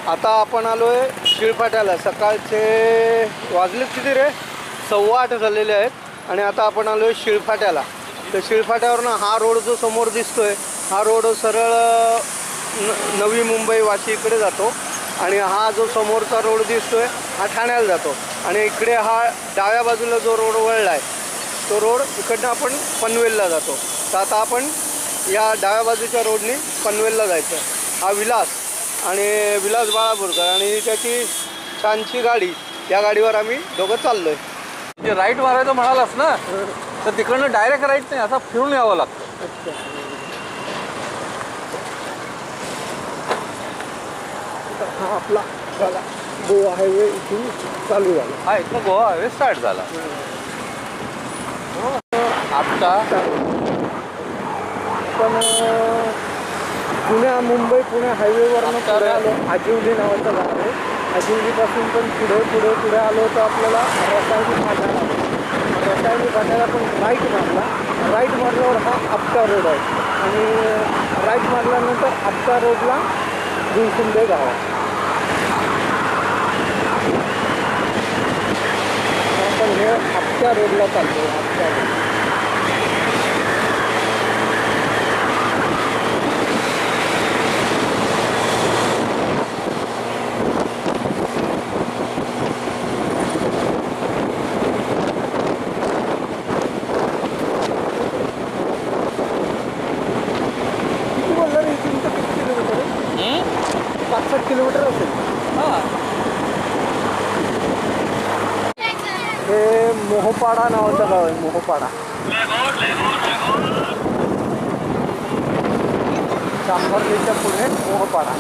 आता आपण आलो आहे शिळफाट्याला. सकाळचे वाजले किती रे? 8:15 झालेले आहेत आणि आता आपण आलो आहे शिळफाट्याला. तर शिळफाट्यावरनं हा रोड जो समोर दिसतोय हा रोड सरळ नवी मुंबई वाशी इकडे जातो आणि हा जो समोरचा रोड दिसतोय हा ठाण्याला जातो आणि इकडे हा डाव्या बाजूला जो रोड वळला आहे तो रोड इकडनं आपण पनवेलला जातो. तर आता आपण या डाव्या बाजूच्या रोडनी पनवेलला जायचं. हा विलास आणि विलास बाळापूरकर आणि त्याची छानशी गाडी, या गाडीवर आम्ही दोघं चाललो आहे. जे राईट मारायचं म्हणालास ना तर तिकडनं डायरेक्ट राईट नाही, असा फिरून यावं लागतं. अच्छा, हा आपला झाला गोवा हायवे इथून चालू झाला. हा इथनं गोवा हायवे स्टार्ट झाला. आता पण मुंबई पुणे हायवेवरनं पुढे आलो. आजिवली नावाचं गाव आहे. आजिवलीपासून पण पुढे आलो तर आपल्याला रसायनी फाट्याला रसायनी फाट्याला पण राईट मारल्यावर हा आपटा रोड आहे आणि राईट मारल्यानंतर आपटा रोडला गुलसुंदे गाव आहे. आपण हे आपट्या रोडला चालतो. आपट्या रोड किलोमीटर असेल. हे मोहपाडा नावाचं गाव आहे. मोहपाडा चांभारलीच्या पुढे मोहपाडा.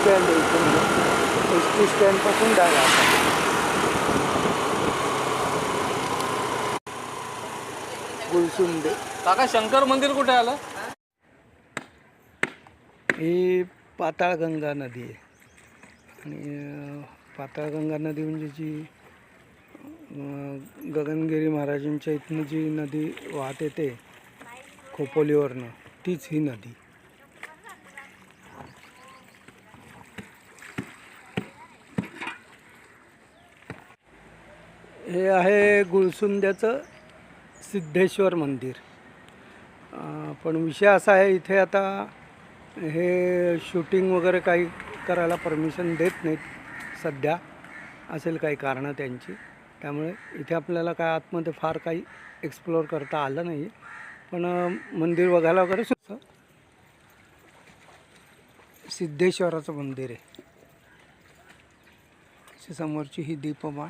स्टँड एस टी स्टँडपासून डायला गुलसुंदे. काका शंकर मंदिर कुठे आलं? ही पाताळगंगा नदी आहे आणि पाताळगंगा नदी म्हणजे जी गगनगिरी महाराजांच्या इथनं जी नदी वाहत येते खोपोलीवरनं तीच ही नदी. हे आहे गुलसुंद्याचं सिद्धेश्वर मंदिर. पण विषय असा आहे इथे आता हे शूटिंग वगैरे काही करायला परमिशन देत नाहीत सध्या. असेल काही कारणं त्यांची, त्यामुळे इथे आपल्याला काय आतमध्ये फार काही एक्सप्लोअर करता आलं नाही. पण मंदिर बघायला वगैरे सुद्धा सिद्धेश्वराचं मंदिर आहे. समोरची ही दीपमाळ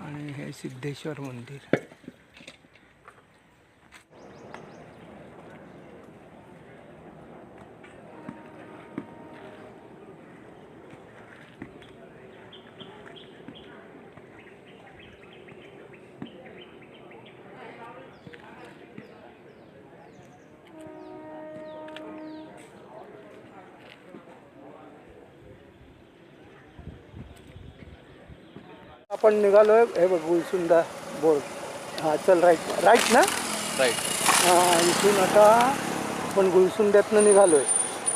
आणि हे सिद्धेश्वर मंदिर. आपण निघालो आहे. हे बघ गुलसुंदा बोर्ड. हां चल राईट ना. राईट. हां इथून आता आपण गुलसुंद्यातनं निघालो आहे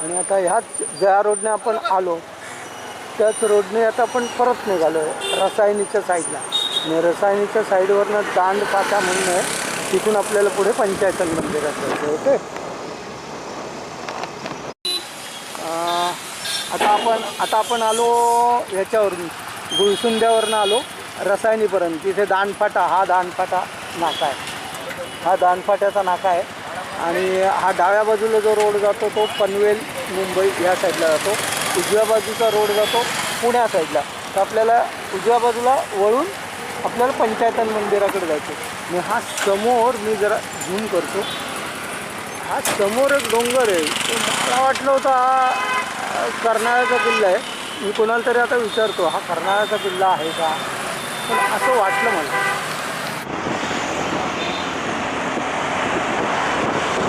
आणि आता ह्याच ज्या रोडने आपण आलो त्याच रोडने आता आपण परत निघालो आहे रसायनीच्या साईडला. आणि रसायनीच्या साईडवरनं दांडफाटा म्हणून आहे, तिथून आपल्याला पुढे पंचायतन मंदिरात जायचं. ओके. आता आपण आलो ह्याच्यावरून गुलसुंद्यावरनं आलो रसायनीपर्यंत. तिथे दांडफाटा, हा दांडफाटा नाका आहे. हा दांडफाट्याचा नाका आहे आणि हा डाव्या बाजूला जो रोड जातो तो पनवेल मुंबई या साईडला जातो. उजव्या बाजूचा रोड जातो पुण्या साईडला. तर आपल्याला उजव्या बाजूला वळून आपल्याला पंचायतन मंदिराकडे जायचं. आणि हा समोर मी जरा झूम करतो. हा समोर एक डोंगर आहे. तो मला वाटलं होतं हा कर्नाळ्याचा किल्ला आहे. मी कोणाला तरी आता विचारतो हा कर्नाळ्याचा किल्ला आहे का, पण असं वाटलं मला.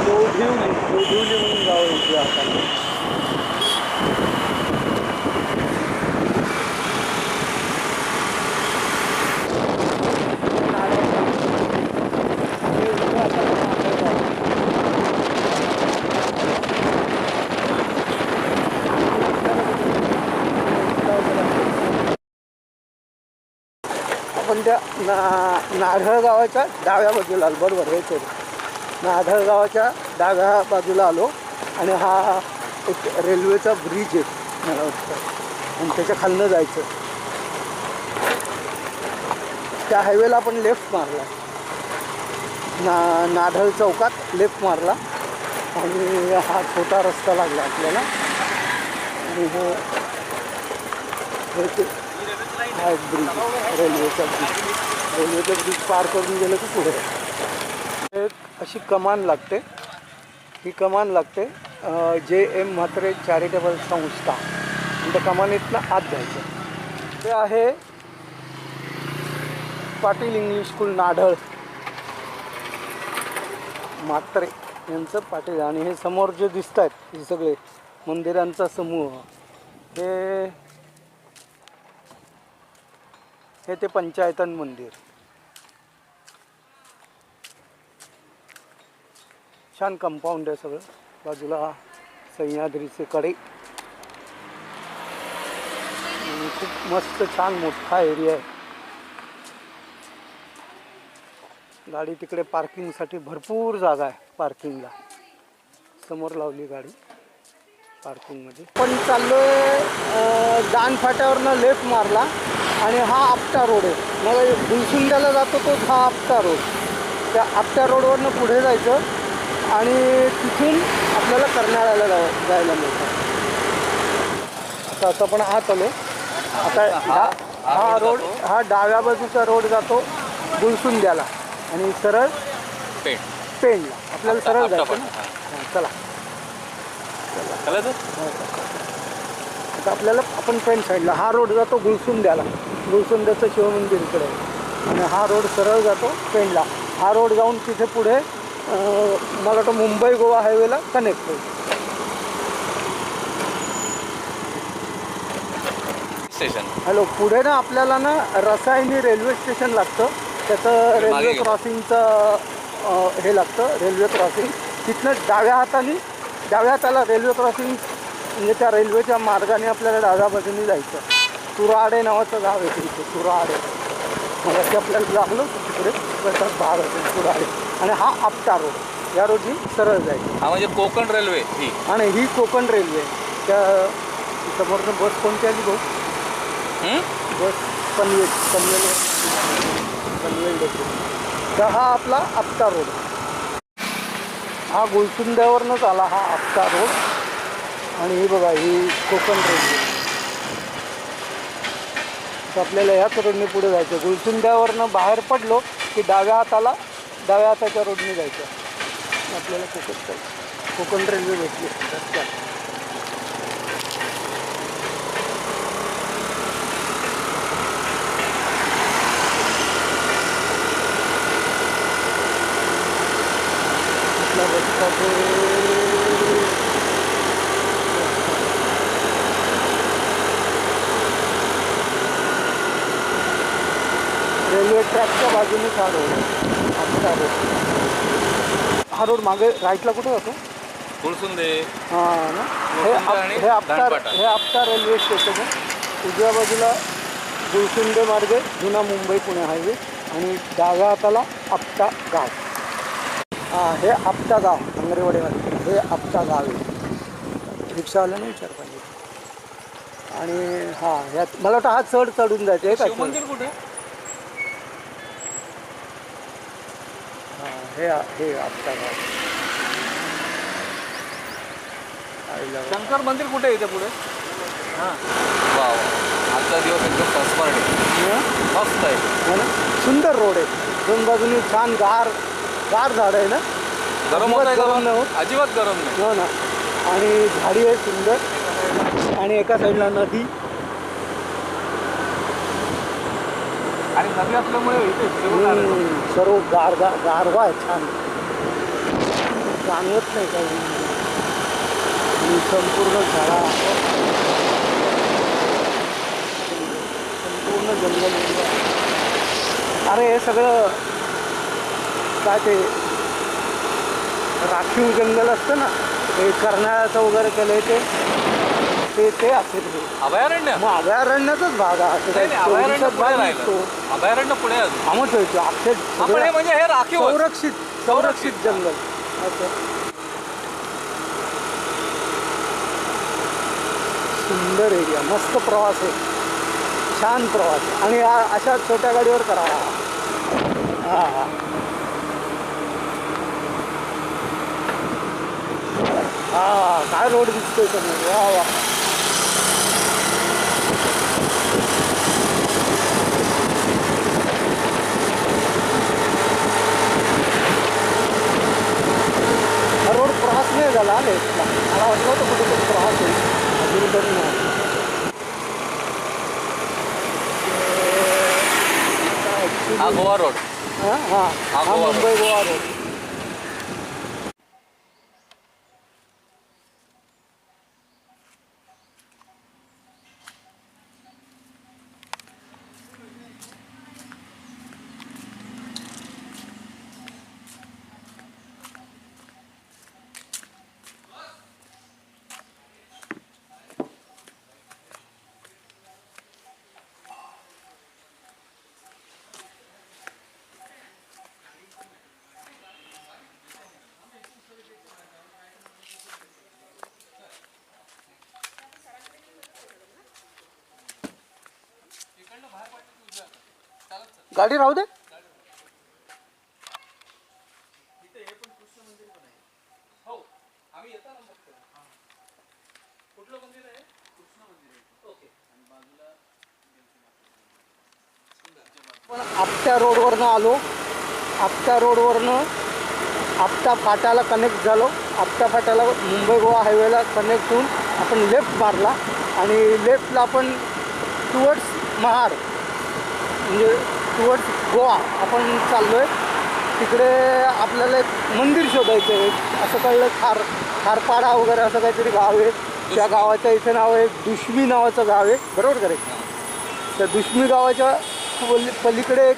दोढिवली म्हणून गाव आहे इथे आता. आपण त्या नाढळ गावाच्या डाव्या बाजूला आलो. बरोबर हे तर नाढळ गावाच्या डाव्या बाजूला आलो. आणि हा एक रेल्वेचा ब्रिज आहे मला वाटतं, आणि त्याच्या खालनं जायचं. त्या हायवेला आपण लेफ्ट मारला, नाढळ चौकात लेफ्ट मारला आणि हा छोटा रस्ता लागला आपल्याला. आणि हा एक ब्रिज, रेल्वेचा ब्रिज पार करून गेलं की पुढे एक अशी कमान लागते. ही कमान लागते JM म्हात्रे चॅरिटेबल संस्था. आणि त्या कमानीतनं आत जायचं. ते आहे पाटील इंग्लिश स्कूल नाढळ, म्हात्रे यांचं पाटील. आणि हे समोर जे दिसत आहेत हे सगळे मंदिरांचा समूह, हे ते पंचायतन मंदिर. छान कंपाऊंड आहे सगळं. बाजूला सह्याद्रीचे कडे. खूप मस्त छान मोठा एरिया आहे. गाडी तिकडे पार्किंगसाठी भरपूर जागा आहे. पार्किंगला समोर लावली गाडी पार्किंगमध्ये. पण चाललोय दान फाट्यावरनं लेफ्ट मारला आणि हा आपटा रोड आहे. मला गुलसुंद्याला जातो तो हा आपटा रोड. त्या आपट्या रोडवरनं पुढे जायचं आणि तिथून आपल्याला कर्नाळ्याला जायला मिळतं. आता आपण आत आलो. आता हा रोड, हा डाव्या बाजूचा रोड जातो गुलसुंद्याला आणि सरळ पेणला. आपल्याला सरळ जायचं ना. चला आता आपल्याला आपण पेण साईडला. हा रोड जातो गुलसुंद्याला, गुलसुंद्याचं शिवमंदिर इकडे आहे. आणि हा रोड सरळ जातो पेणला. हा रोड जाऊन तिथे पुढे मला वाटतं मुंबई गोवा हायवेला कनेक्ट होईल. स्टेशन हॅलो, पुढे ना आपल्याला ना रसायनी रेल्वे स्टेशन लागतं. त्याचं रेल्वे क्रॉसिंगचं हे लागतं, रेल्वे क्रॉसिंग. तिथनं डाव्या हाताला रेल्वे क्रॉसिंग, म्हणजे त्या रेल्वेच्या मार्गाने आपल्याला डाव्या बाजूने जायचं. तुराडे नावाचं गाव आहे तिथे, तुराडे. मला ते आपल्याला लागलं तिकडे भाग असेल तुराडे. आणि हा आपटा रोड, या रोडनी सरळ जायचं. हा म्हणजे कोकण रेल्वे ही. आणि ही कोकण रेल्वे. त्या समोरनं बस कोणती आली भाऊ? बस पनवेल डेपो. तर हा आपला आपटा रोड. हा गुलसुंद्यावरनंच आला हा आपटा रोड. आणि ही बघा ही कोकण रेल्वे. तर आपल्याला ह्याच रोडने पुढे जायचं. गुलसुंद्यावरनं बाहेर पडलो की डाव्या हाताच्या रोडने जायचं. आपल्याला कोकण रेल्वे भेटली रस्त्यात. रेल्वे ट्रॅकच्या बाजूने हा रोड. हा रोड मागे राईटला कुठे जातो? गुलसुंदे. हां ना, हे आपटा रेल्वे स्टेशन आहे. उजव्या बाजूला गुलसुंदे मार्गे जुना मुंबई पुणे हायवे आणि डाव्या हाताला आपटा गाव. हे आपटा गाव अंगरेवाडीमध्ये, हे आपटा गाव आहे. रिक्षावाल्याने विचार पाहिजे. आणि ह्यात मला वाटतं हा चढून जायचं आहे का? मंदिर कुठे? हे आपटा गाव. आईला. शंकर मंदिर कुठे आहे इथे पुढे? हां वा वा, आजचा दिवस एकदम संस्मरण आहे. हं? मस्त आहे. है ना? सुंदर रोड आहे, दोन बाजूनी छान गार गार झाड आहे ना, गरम होत आहे अजिबात गरम का? नाही होत. अजिबात गरम नाही. हो ना. आणि झाडी आहे सुंदर, आणि एका साईडला नदी. आणि नदी असल्यामुळे इथे हिरवंगार आहे. सर्व गारवा आहे छान, जाणवत नाही काही. आणि संपूर्ण झाडा, संपूर्ण जंगल. अरे हे सगळं काय ते राखीव जंगल असतं ना, हे कर्नाळ्याचं वगैरे केलंय ते असेल हे. अभयारण्य? मग अभयारण्याचाच भाग आहे, असं नाही, काही नाही, अभयारण्य चोरीचाच पुढे भाग राहिलं. नसतो. अभयारण्य पुढे आहे अजून. आमच व्हायचं अक्षर आपण हे म्हणजे हे राखीव संरक्षित जंगल असं. सुंदर एरिया, मस्त प्रवास आहे, छान प्रवास. आणि अशा छोट्या गाडीवर करावा. हां हां हां, काय रोड दिसतोय समोर, वा वा. हा रोड क्रॉस नाही झाला लेफ्टला, मला वाटलं होतं कुठेतरी क्रॉस होईल, अजून तरी नाही. हा गोवा रोड. हां हां हा हा गोवा मुंबई गोवा रोड. गाडी राहू दे. पण आपट्या रोडवरनं आलो, आपट्या रोडवरनं आपटा फाट्याला कनेक्ट झालो. आपटा फाट्याला मुंबई गोवा हायवेला कनेक्ट होऊन आपण लेफ्ट मारला, आणि लेफ्टला आपण टुवर्ड्स महाड, म्हणजे टुवर्ड्स गोवा आपण चाललो आहे. तिकडे आपल्याला एक मंदिर शोधायचं आहे, असं कळलं. खारपाडा वगैरे असं काहीतरी गाव आहे. त्या गावाचं इथे नाव आहे दुष्मी नावाचं गाव आहे, बरोबर करे. त्या दुष्मी गावाच्या पलीकडे एक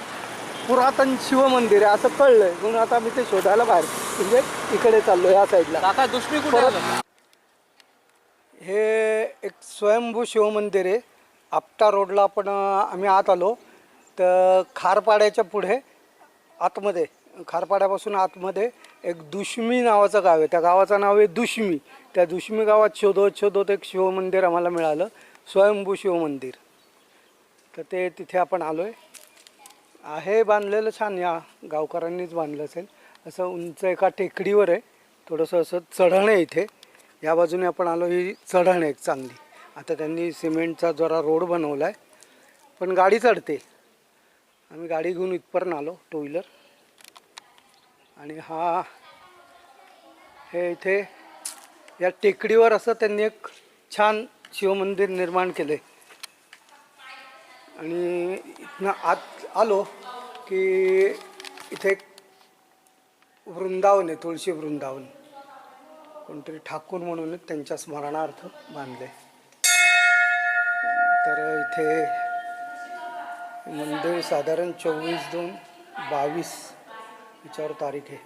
पुरातन शिवमंदिर आहे असं कळलंय, म्हणून आता मी ते शोधायला बाहेर म्हणजे इकडे चाललो या साईडला. काका दुष्मी कुठे आलं? हे एक स्वयंभू शिवमंदिर आहे. आपटा रोडला आपण आम्ही आत आलो तर खारपाड्याच्या पुढे आतमध्ये, खारपाड्यापासून आतमध्ये एक दुष्मी नावाचं गाव आहे. त्या गावाचं नाव आहे दुष्मी. त्या दुष्मी गावात शोधत एक शिवमंदिर आम्हाला मिळालं, स्वयंभू शिवमंदिर. तर ते तिथे आपण आलो आहे. बांधलेलं छान, या गावकऱ्यांनीच बांधलं असेल. असं उंच एका टेकडीवर आहे, थोडंसं असं चढण आहे इथे. या बाजूने आपण आलो, ही चढण आहे एक चांगली. आता त्यांनी सिमेंटचा जरा रोड बनवला आहे, पण गाडी चढते. आम्ही गाडी घेऊन इथपर्यंत आलो, टू व्हीलर. आणि हे इथे या टेकडीवर असं त्यांनी एक छान शिवमंदिर निर्माण केलं आहे. आणि इथनं आत आलो की इथे एक वृंदावन आहे, तुळशी वृंदावन. कोणतरी ठाकूर म्हणून त्यांच्या स्मरणार्थ बांधले. तर इथे मंदिर साधारण 24/2/22 याच्यावर तारीख आहे.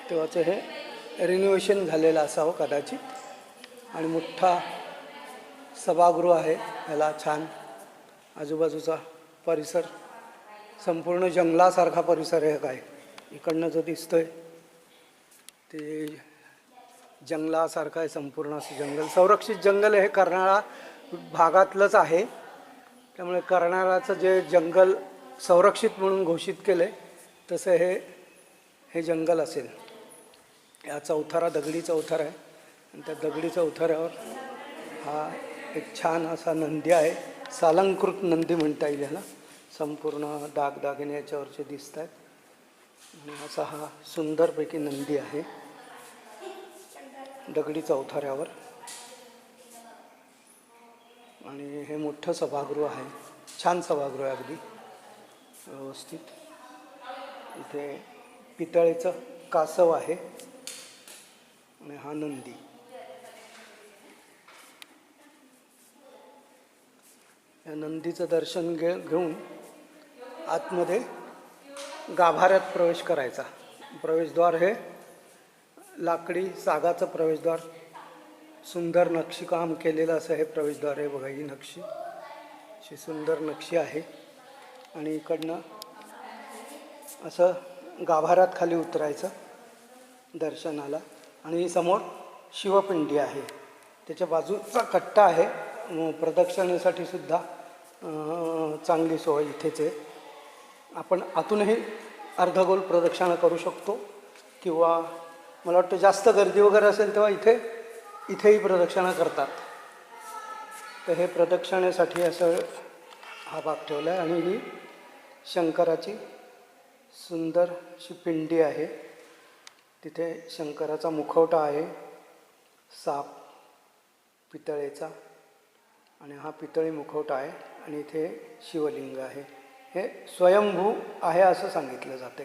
तेव्हाचं हे रिनोव्हेशन झालेलं असावं कदाचित. आणि मोठा सभागृह आहे, याला छान आजूबाजूचा परिसर संपूर्ण जंगलासारखा परिसर आहे. काय इकडनं जो दिसतोय ते जंगलासारखं आहे, संपूर्ण असं जंगल, संरक्षित जंगल आहे. हे कर्नाळा भागातलंच आहे, त्यामुळे कर्नाळाचं जे जंगल संरक्षित म्हणून घोषित केलं आहे तसं हे जंगल असेल. हा चौथारा दगडी चौथारा आहे आणि त्या दगडी चौथाऱ्यावर हा एक छान असा नंदी आहे. सालंकृत नंदी म्हणता येईल ह्याला. संपूर्ण दागदागिने याच्यावरचे दिसत आहेत आणि असा हा सुंदरपैकी नंदी आहे दगडी चौथाऱ्यावर. आणि हे मोठं सभागृह आहे, छान सभागृह आहे अगदी व्यवस्थित. इथे पितळेचं कासव आहे आणि हा नंदी. या नंदीचं दर्शन घेऊन आतमध्ये गाभाऱ्यात प्रवेश करायचा. प्रवेशद्वार हे लाकडी सागाचं प्रवेशद्वार, सुंदर नक्षीकाम केलेलं असं हे प्रवेशद्वार आहे. बघा ही नक्षी, अशी सुंदर नक्षी आहे. आणि इकडनं असं गाभाऱ्यात खाली उतरायचं दर्शनाला. आणि समोर शिवपिंडी आहे, त्याच्या बाजूचा कट्टा आहे. प्रदक्षिणेसाठी सुद्धा चांगली सोय इथेच आहे. आपण आतूनही अर्धगोल प्रदक्षिणा करू शकतो किंवा मला वाटतं जास्त गर्दी वगैरे असेल तेव्हा इथेही प्रदक्षिणा करतात. तर हे प्रदक्षिणेसाठी असं हा भाग ठेवला आहे. आणि ही शंकराची सुंदर अशी पिंडी आहे. तिथे शंकराचा मुखवटा आहे, साप पितळेचा, आणि हा पितळी मुखवटा आहे. आणि इथे शिवलिंग आहे. हे स्वयंभू आहे असं सांगितलं जाते.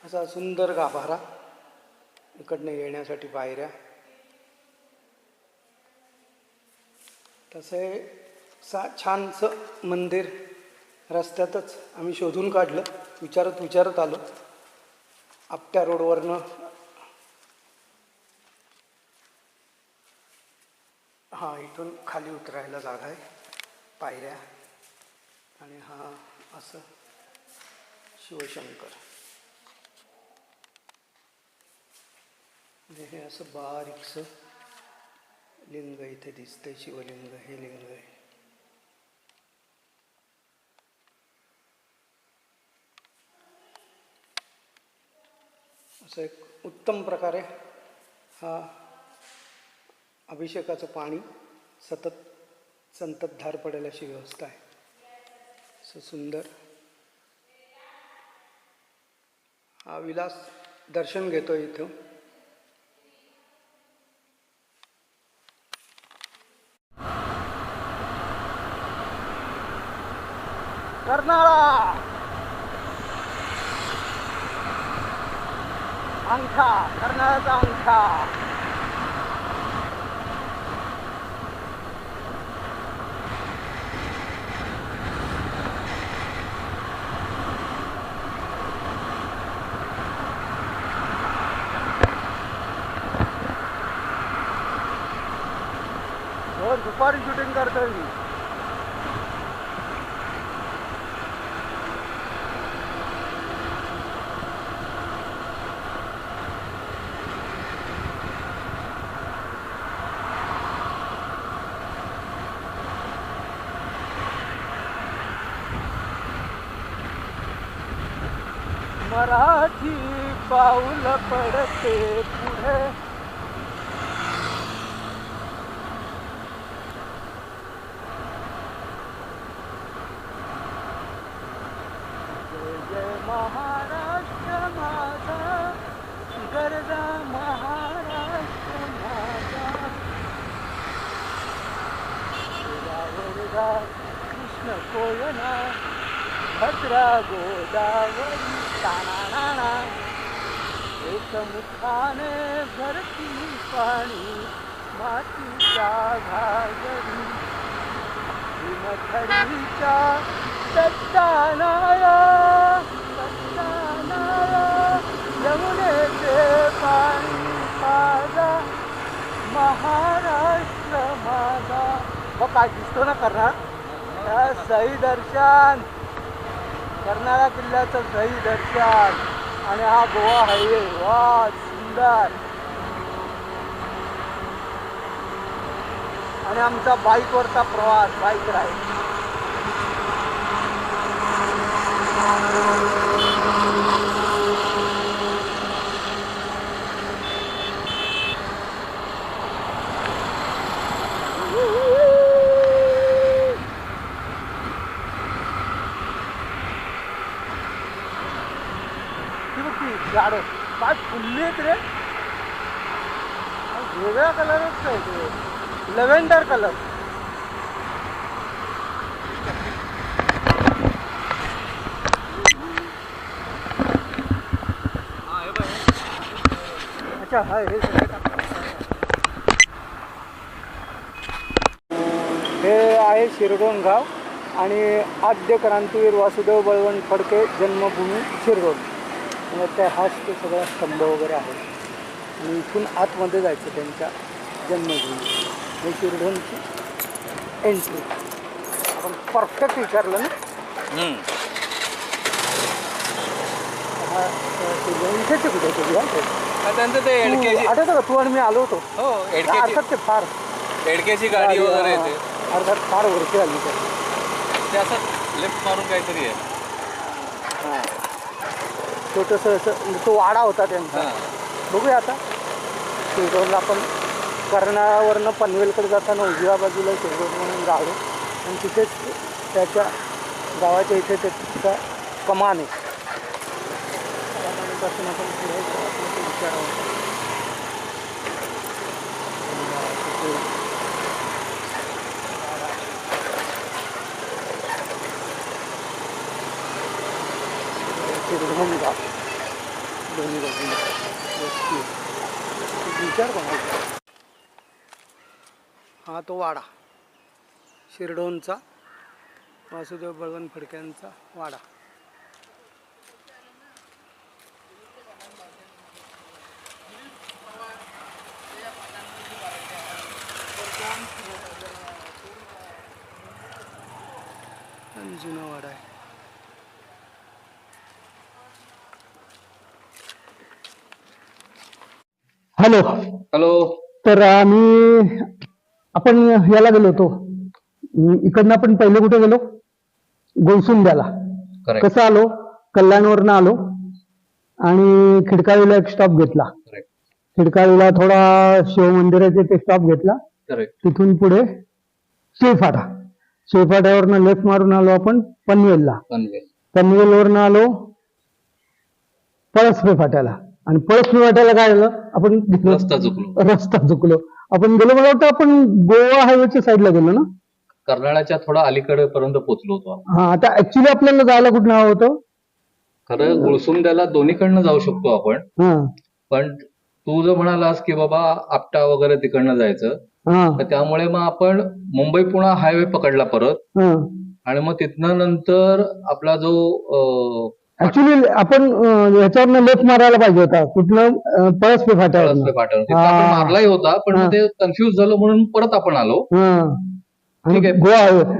असा सुंदर गाभारा, इकडनं येण्यासाठी पायऱ्या. तसे छानसं मंदिर रस्त्यातच आम्ही शोधून काढलं, विचारत आलो. आपट्या रोडवरनं हा इथून खाली उतरायला जागा आहे, पायऱ्या. आणि हा असं शिवशंकर. हे असं बारीकसं लिंग इथे दिसतंय, शिवलिंग. हे लिंग आहे. असं एक उत्तम प्रकारे हा अभिषेकाचं पाणी सतत संततधार पडेल अशी व्यवस्था आहे. असं सुंदर हा विलास दर्शन घेतो इथं. कर्नाळा अंगठा, कर्नाळाचा अंगठा. दुपारी शूटिंग करतोय मी. मराठी पाऊल पडते पुढे, जय जय महाराष्ट्र माझा, गरजा महाराष्ट्र माझा. वरदा कृष्ण कोयना, भद्रा गोदावरी ताना, एकमुखाने भरती पाणी मातीच्या घागरी. हिमथडीच्या दत्तानाया यमुनेचे पाणी माझा, महाराष्ट्र माझा. मग काय दिसतो ना कर्नाळ, सही दर्शन, कर्नाळा किल्ल्याचं सही दर्शन. आणि हा गोवा हायवे, वा सुंदर. आणि आमचा बाईकवरचा प्रवास, बाईक राईड. झाड काय फुलली आहेत रे, वेगळा कलरच आहे ते, लेव्हेंडर कलर. अच्छा हा हे आहे शिरडोन गाव आणि आद्य क्रांतीवीर वासुदेव बळवंत फडके जन्मभूमी शिरडोन. त्या हाच ते सगळा स्तंभ वगैरे आहे आणि इथून आतमध्ये जायचं त्यांच्या जन्मभूमी. हे शिरडोनची एंट्री. आपण परफेक्ट विचारलं ना. हा इथेच कुठे तुझी त्यांचं ते एडकेची आठवतं का तू आणि मी आलो होतो. हो अर्थात ते फार एडकेची गाडी वगैरे येते. अर्थात फार वरती आली ते असं लेफ्ट मारून काहीतरी आहे. हां छोटंसं असं तो वाडा होता त्यांचा. बघूया आता शिरडोनला आपण कर्नाळावरनं पनवेलकडे जाताना उजव्या बाजूला शिरडोन म्हणून गाव आहे आणि तिथेच त्याच्या गावाच्या इथे त्याचा कमान आहे. त्यापासून आपण पुढे विचारावं. शिरडोन गाव दोन्ही बाजूला विचार बनायचा. हा तो वाडा शिरडोनचा वासुदेव बळवंत फडक्यांचा वाडा. जुना वाडा आहे. Hello hello. तर आपण याला गेलो होतो. इकडनं आपण पहिले कुठे गेलो? गोलसुंद्याला. कसं आलो? कल्याणवरनं आलो आणि खिडकाळीला एक स्टॉप घेतला. खिडकाळीला थोडा शिव मंदिराचे ते स्टॉप घेतला. तिथून पुढे शिवफाटा. शिवफाट्यावरनं लेफ्ट मारून आलो आपण पनवेलला. पनवेलवरनं आलो पळसपे फाट्याला आणि पळसपे फाट्याला काय झालं? आपण रस्ता चुकलो. आपण गेलो, मला वाटतं आपण गोवा हायवेच्या साईडला गेलो ना. कर्नाळाच्या थोडा अलीकडे पर्यंत पोहोचलो होतो. हा आता ऍक्च्युली आपल्याला जायला कुठं हवं होतं? खरं गुळसुंद्याला दोन्हीकडनं जाऊ शकतो आपण. पण तू जर म्हणालास की बाबा आपटा वगैरे तिकडनं जायचं, तर त्यामुळे मग आपण मुंबई पुणा हायवे पकडला परत आणि मग तिथनं नंतर आपला जो ऍक्च्युली आपण ह्याच्यावरनं लेफ्ट मारायला पाहिजे होता. कुठलं? पळसपे फाट्यावर मारलाही होता, पण ते कन्फ्युज झालो म्हणून परत आपण आलो. ठीक आहे.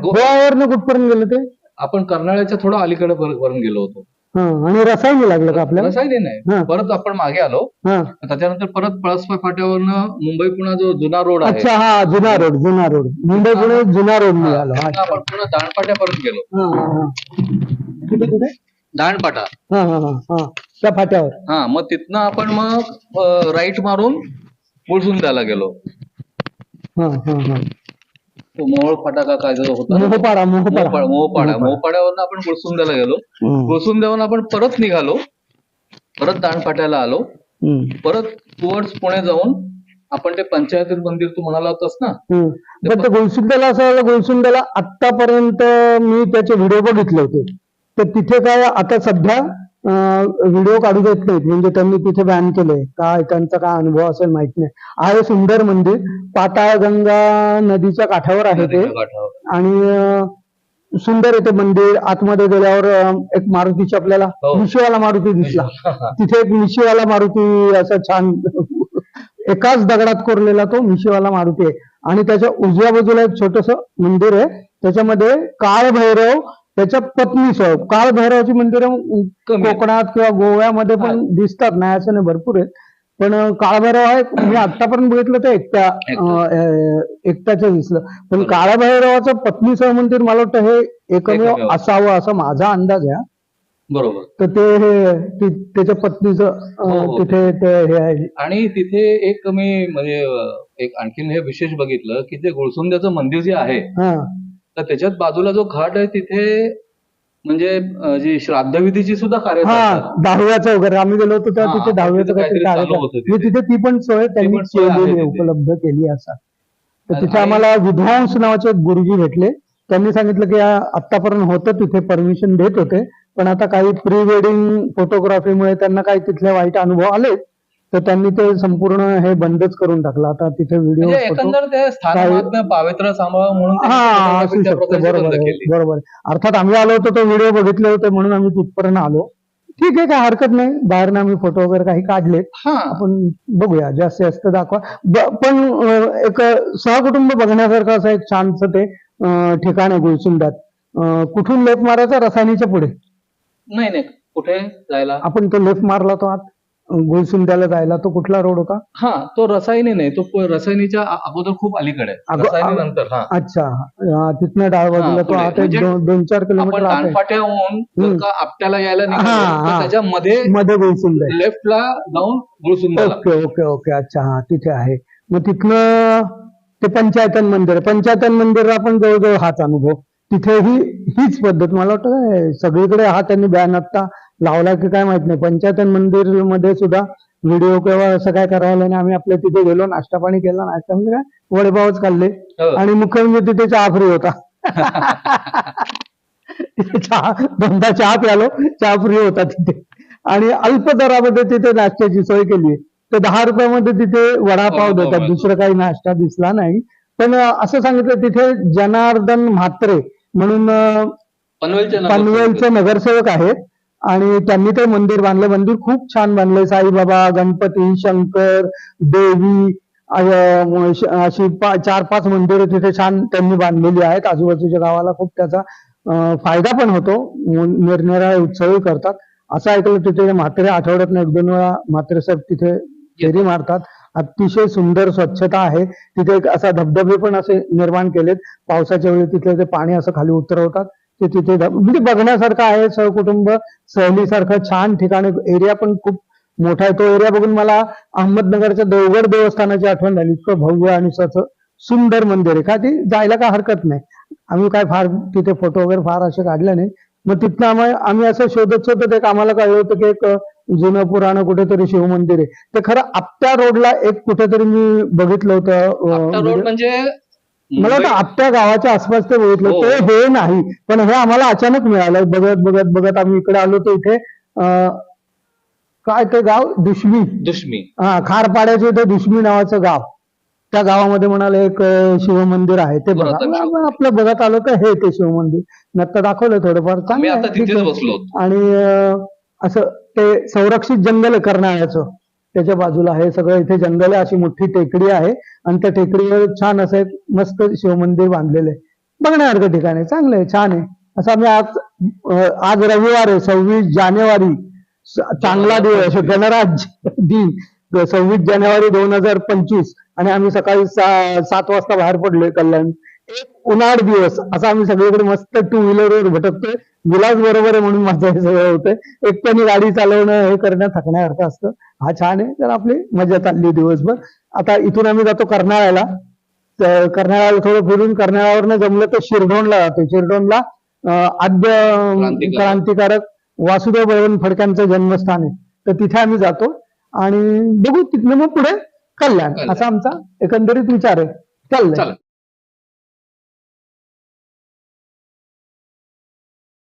गोवावरनं कुठपर्यंत गेलो ते? आपण कर्नाळ्याच्या थोडं अलीकडे वरून गेलो होतो. आणि रसायनी लागलं का आपल्याला? रसायनी नाही, परत आपण मागे आलो. त्याच्यानंतर परत पळसपे फाट्यावरनं मुंबई पुणा जो जुना रोड आहे. अच्छा हा जुना रोड मुंबई पुणे जुना रोड निघालो. आपण पुन्हा दाणपाट्यापर्यंत गेलो. कुठे? दाणपाटा. त्या फाट्यावर. मग तिथनं आपण मग राईट मारून गुळसुंद्याला गेलो. मोहोळ फाटा का काय होता? मोहपाड्यावरून आपण गुळसुंद्याला गेलो. गुळसुंद्यावरून आपण परत निघालो, परत दाणपाट्याला आलो, परत टुवर्ड्स पुणे जाऊन आपण ते पंचायत मंदिर तू म्हणाला होतास ना. गुळसुंद्याला असं गुळसुंद्याला आतापर्यंत मी त्याचे व्हिडिओ बघितले होते. तर तिथे काय आता सध्या व्हिडिओ काढू देत नाहीत, म्हणजे त्यांनी तिथे बॅन केलंय. काय त्यांचा काय अनुभव असेल माहित नाही. आहे सुंदर मंदिर, पाताळगंगा नदीच्या काठावर आहे ते आणि सुंदर आहे ते मंदिर. आतमध्ये गेल्यावर एक मारुतीची आपल्याला मिशीवाला मारुती दिसला. तिथे एक मिशीवाला मारुती असं छान एकाच दगडात कोरलेला तो मिशीवाला मारुती आहे आणि त्याच्या उजव्या बाजूला एक छोटस मंदिर आहे. त्याच्यामध्ये काळभैरव त्याच्या पत्नीसह. काळभैरवाची मंदिरं कोकणात किंवा गोव्यामध्ये पण दिसतात, नाही असं नाही, भरपूर आहेत. पण काळभैरव आहे, मी आतापर्यंत बघितलं तर एकट्याचं दिसलं. पण काळभैरवाचं पत्नीसह मंदिर मला वाटतं हे एकमेव असावं असं माझा अंदाज आहे. बरोबर. तर त्याच्या पत्नीचं हो. तिथे ते हे आहे. आणि तिथे एक मी म्हणजे एक आणखीन हे विशेष बघितलं की जे गुळसुंद्याचं मंदिर जे आहे तर त्याच्यात बाजूला जो घाट आहे तिथे म्हणजे जी श्राद्धविधीची सुद्धा कार्य चालतात. दहाव्याचं वगैरे आम्ही गेलो होतो तेव्हा तिथे दहाव्याचं काहीतरी कार्य चालू होतं म्हणजे तिथे ती पण सोय त्यांनी पण सोय आहे केलेली आहे, तिथे. उपलब्ध केली असा. तर आणि- तिथे आम्हाला विध्वंस नावाचे एक गुरुजी भेटले. त्यांनी सांगितलं की आतापर्यंत होतं तिथे परमिशन देत होते, पण आता काही प्री वेडिंग फोटोग्राफीमुळे त्यांना काही तिथले वाईट अनुभव आले, तर त्यांनी ते संपूर्ण हे बंदच करून टाकलं. आता तिथे व्हिडिओ म्हणजे एकंदर ते स्थानमात्म्य पावित्र्य सांभाळावं म्हणून त्यांनी photography असू त्या शकतं. प्रकारची बरोबर बंद आहे, केली. बरोबर आहे. अर्थात आम्ही आलो होतो तो व्हिडिओ बघितले होते म्हणून आम्ही तिथपर्यंत आलो. ठीक आहे, काय हरकत नाही. बाहेरनं आम्ही फोटो वगैरे काही काढले, हा आपण बघूया, जास्तीत जास्त दाखवा. पण एक सहकुटुंब बघण्यासारखं असं एक छानसं ते ठिकाण आहे गुळसुंड्यात. कुठून लेफ्ट मारायचा? रसायनीच्या पुढे नाही कुठे जायला? आपण तो लेफ्ट मारला तो आत गुळसुंड्याला जायला, तो कुठला रोड होता? हा तो रसायनी नाही, तो रसायनीच्या अगोदर खूप अलीकडे आहे. रसायनी नंतर. हा अच्छा, तिथनं डाव्या बाजूला तो पुढे. आत म्हणजे 2-4 आपण किलोमीटर आत आहे. दांडपाट्याहून जर का आपट्याला यायला निघालो हा. तर त्याच्यामध्ये मध्ये गुळसुंड आहे. लेफ्टला जाऊन गुळसुंदाला. ओके ओके ओके, अच्छा, हा तिथे आहे. मग तिथनं ते पंचायतन मंदिर आहे. पंचायतन मंदिर आपण जवळजवळ हाच अनुभव. तिथेही हीच पद्धत, मला वाटतं काय सगळीकडे हा त्यांनी बॅन आता लावला की काय माहित नाही. पंचायतन मंदिर मध्ये सुद्धा व्हिडिओ किंवा असं काय करायला नाही. आम्ही आपल्या तिथे गेलो, नाश्ता पाणी केला. नाश्ता म्हणजे काय वडेपावच खाल्ले हो. आणि मुख्य म्हणजे तिथे चहा फ्री होता. चहा, दोनदा चहा प्यालो, चहा फ्री होता तिथे. आणि अल्प दरामध्ये तिथे नाश्त्याची सोय केली. तर 10 रुपयामध्ये तिथे वडापाव देतात, दुसरं काही नाश्ता दिसला नाही. पण असं सांगितलं तिथे जनार्दन म्हात्रे म्हणून पनवेलचे नगरसेवक आहेत आणि त्यांनी ते मंदिर बांधलं. मंदिर खूप छान बांधलंय. साईबाबा, गणपती, शंकर, देवी अशी 4-5 मंदिरं तिथे छान त्यांनी बांधलेली आहेत. आजूबाजूच्या गावाला खूप त्याचा फायदा पण होतो. निरनिराळे उत्सवही करतात. असं ऐकलं तिथे म्हात्रे आठवड्यातनं 1-2 वेळा म्हात्रे साहेब तिथे फेरी मारतात. अतिशय सुंदर स्वच्छता आहे तिथे. एक असा धबधबे पण असे निर्माण केलेत. पावसाच्या वेळी तिथे ते पाणी असं खाली उतरवतात. ते तिथे म्हणजे बघण्यासारखं आहे. सहकुटुंब सहलीसारखं छान ठिकाण. एरिया पण खूप मोठा आहे. तो एरिया बघून मला अहमदनगरच्या देवगड देवस्थानाची आठवण झाली. इतकं भव्य आणि सुंदर मंदिर आहे. का ती जायला काय हरकत नाही. आम्ही काय फार तिथे फोटो वगैरे फार असे काढले नाही. मग तिथनं आम्ही असं शोधत एक आम्हाला कळलं होतं की एक जुनं पुराणं कुठेतरी शिवमंदिर आहे. ते खरं आपट्या रोडला एक कुठेतरी मी बघितलं होतं. म्हणजे मला वाटतं आपट्या गावाच्या आसपास ते बघितलं. ते हे नाही, पण हे आम्हाला अचानक मिळालं. बघत बघत बघत आम्ही इकडे आलो तर इथे काय ते गाव दुष्मी. हा, खारपाड्याचे इथे दुष्मी नावाचं गाव. त्या गावामध्ये म्हणाले एक शिवमंदिर आहे. ते बघा. आपलं बघत आलो तर हे ते शिवमंदिर नक्की दाखवलं थोडंफार. चांगलं. आणि असं ते संरक्षित जंगल आहे कर्नाळ्याचं. त्याच्या बाजूला आहे सगळं. इथे जंगल आहे, अशी मोठी टेकडी आहे आणि त्या टेकडीवर छान असं एक मस्त शिवमंदिर बांधलेलं आहे. बघण्यासारखं ठिकाण आहे, चांगलं आहे, छान आहे. असं आम्ही आज रविवार आहे, 26 जानेवारी, चांगला दिवस, गणराज्य दिन, 26 जानेवारी 2025 आणि आम्ही सकाळी 7 वाजता बाहेर पडलोय कल्याण. एक उन्हाळ दिवस असा आम्ही सगळीकडे मस्त 2 व्हीलरवर भटकतोय. विलास बरोबर आहे म्हणून माझं हे सगळं होतंय. एकट्याने गाडी चालवणं हे करणं थकण्यासारखं असतं. हा छान आहे. तर आपली मजा चालली दिवसभर. आता इथून आम्ही जातो कर्नाळ्याला. तर कर्नाळ्याला थोडं फिरून कर्नाळ्यावरनं जमलं तर शिरढोणला जातो. शिरढोणला आद्य क्रांतिकारक वासुदेव बळवंत फडक्यांचं जन्मस्थान आहे. तर तिथे आम्ही जातो आणि बघू तिथनं मग पुढे कल्याण. असा आमचा एकंदरीत विचार आहे. चाललंय.